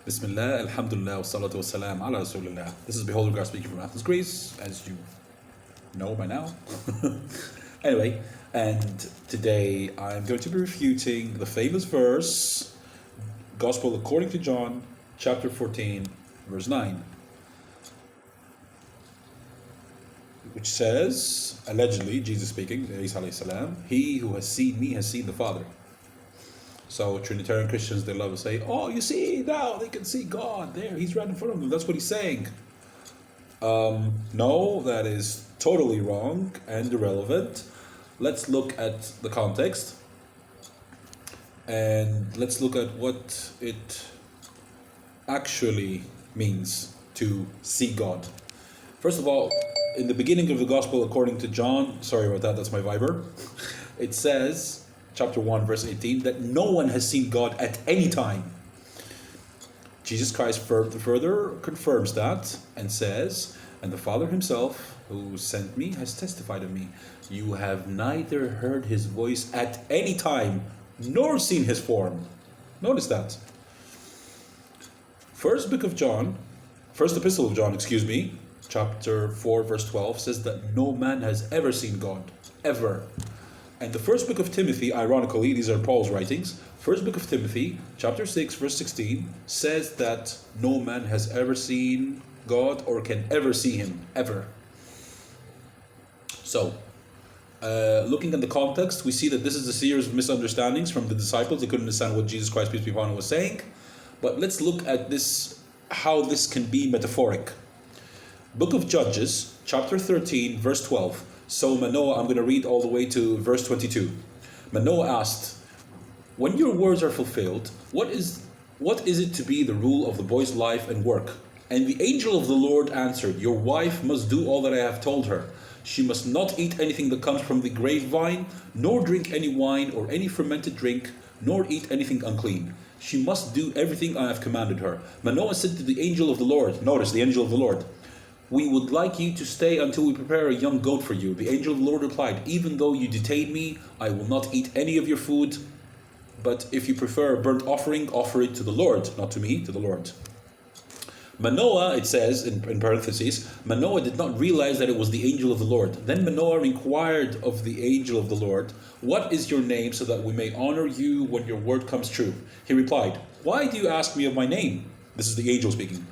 Bismillah, Alhamdulillah, wa salatu wa salam ala Rasulillah. This is BeholderGuard speaking from Athens, Greece, as you know by now. Anyway, and today I'm going to be refuting the famous verse, Gospel according to John, chapter 14, verse 9, which says, allegedly, Jesus speaking, Isa alayhi salam, he who has seen me has seen the Father. So Trinitarian Christians, they love to say, oh, you see, now they can see God there. He's right in front of them. That's what he's saying. No, that is totally wrong and irrelevant. Let's look at the context. And let's look at what it actually means to see God. First of all, in the beginning of the Gospel according to John, sorry about that, that's my Viber. It says, chapter 1, verse 18, that no one has seen God at any time. Jesus Christ further confirms that and says, and the Father himself, who sent me, has testified of me. You have neither heard his voice at any time, nor seen his form. Notice that. First epistle of John, chapter 4, verse 12, says that no man has ever seen God, ever. And the first book of Timothy, ironically, these are Paul's writings, first book of Timothy, chapter 6, verse 16, says that no man has ever seen God or can ever see him, ever. So, looking at the context, we see that this is a series of misunderstandings from the disciples. They couldn't understand what Jesus Christ, peace be upon him, was saying. But let's look at this, how this can be metaphoric. Book of Judges, chapter 13, verse 12. So Manoah, I'm going to read all the way to verse 22. Manoah asked, when your words are fulfilled, what is it to be the rule of the boy's life and work? And the angel of the Lord answered, your wife must do all that I have told her. She must not eat anything that comes from the grapevine, nor drink any wine or any fermented drink, nor eat anything unclean. She must do everything I have commanded her. Manoah said to the angel of the Lord, notice the angel of the Lord, we would like you to stay until we prepare a young goat for you. The angel of the Lord replied, even though you detain me, I will not eat any of your food. But if you prefer a burnt offering, offer it to the Lord, not to me, to the Lord. Manoah, it says in parentheses, Manoah did not realize that it was the angel of the Lord. Then Manoah inquired of the angel of the Lord, what is your name so that we may honor you when your word comes true? He replied, why do you ask me of my name? This is the angel speaking.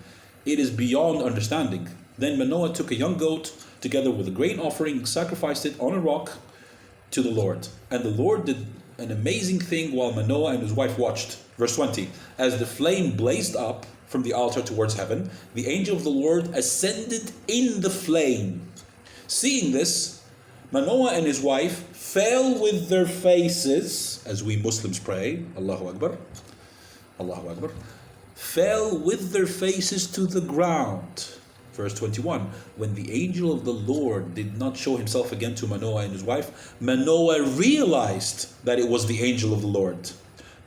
It is beyond understanding. Then Manoah took a young goat together with a grain offering, sacrificed it on a rock to the Lord. And the Lord did an amazing thing while Manoah and his wife watched. Verse 20, as the flame blazed up from the altar towards heaven, the angel of the Lord ascended in the flame. Seeing this, Manoah and his wife fell with their faces, as we Muslims pray, Allahu Akbar, Allahu Akbar, fell with their faces to the ground. Verse 21, when the angel of the Lord did not show himself again to Manoah and his wife, Manoah realized that it was the angel of the Lord.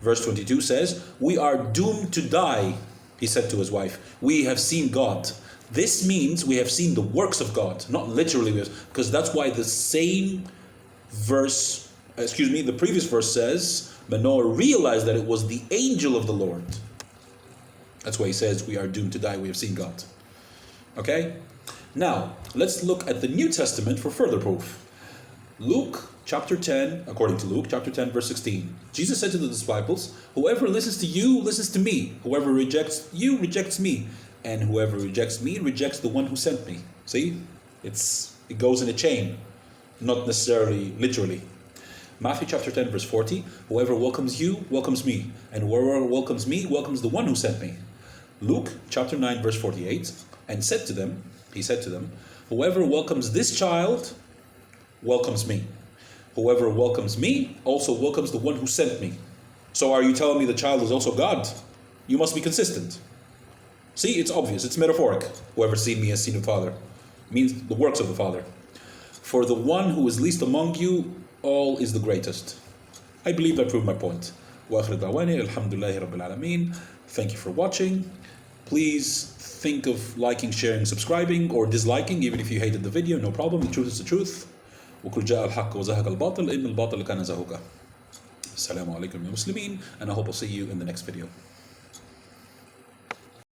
Verse 22 says, we are doomed to die, he said to his wife. We have seen God. This means we have seen the works of God, not literally, because that's why the same verse, the previous verse says, Manoah realized that it was the angel of the Lord. That's why he says, we are doomed to die, we have seen God. Okay, now let's look at the New Testament for further proof. Luke chapter 10, according to Luke chapter 10, verse 16, Jesus said to the disciples, whoever listens to you listens to me. Whoever rejects you rejects me. And whoever rejects me rejects the one who sent me. See, it goes in a chain, not necessarily literally. Matthew chapter 10, verse 40, whoever welcomes you welcomes me. And whoever welcomes me welcomes the one who sent me. Luke chapter 9, verse 48, and he said to them, whoever welcomes this child welcomes me. Whoever welcomes me also welcomes the one who sent me. So are you telling me the child is also God? You must be consistent. See, it's obvious, it's metaphoric. Whoever seen me has seen the Father. It means the works of the Father. For the one who is least among you, all is the greatest. I believe I proved my point. Thank you for watching. Please think of liking, sharing, subscribing, or disliking, even if you hated the video, no problem. The truth is the truth. وَقُلْ جَاءَ الْحَقُّ وَزَهَقَ الْبَاطِلُ إِنَّ الْبَاطِلَ كَانَ زَهُوقًا. Assalamu alaikum ya Muslimin, and I hope I'll see you in the next video.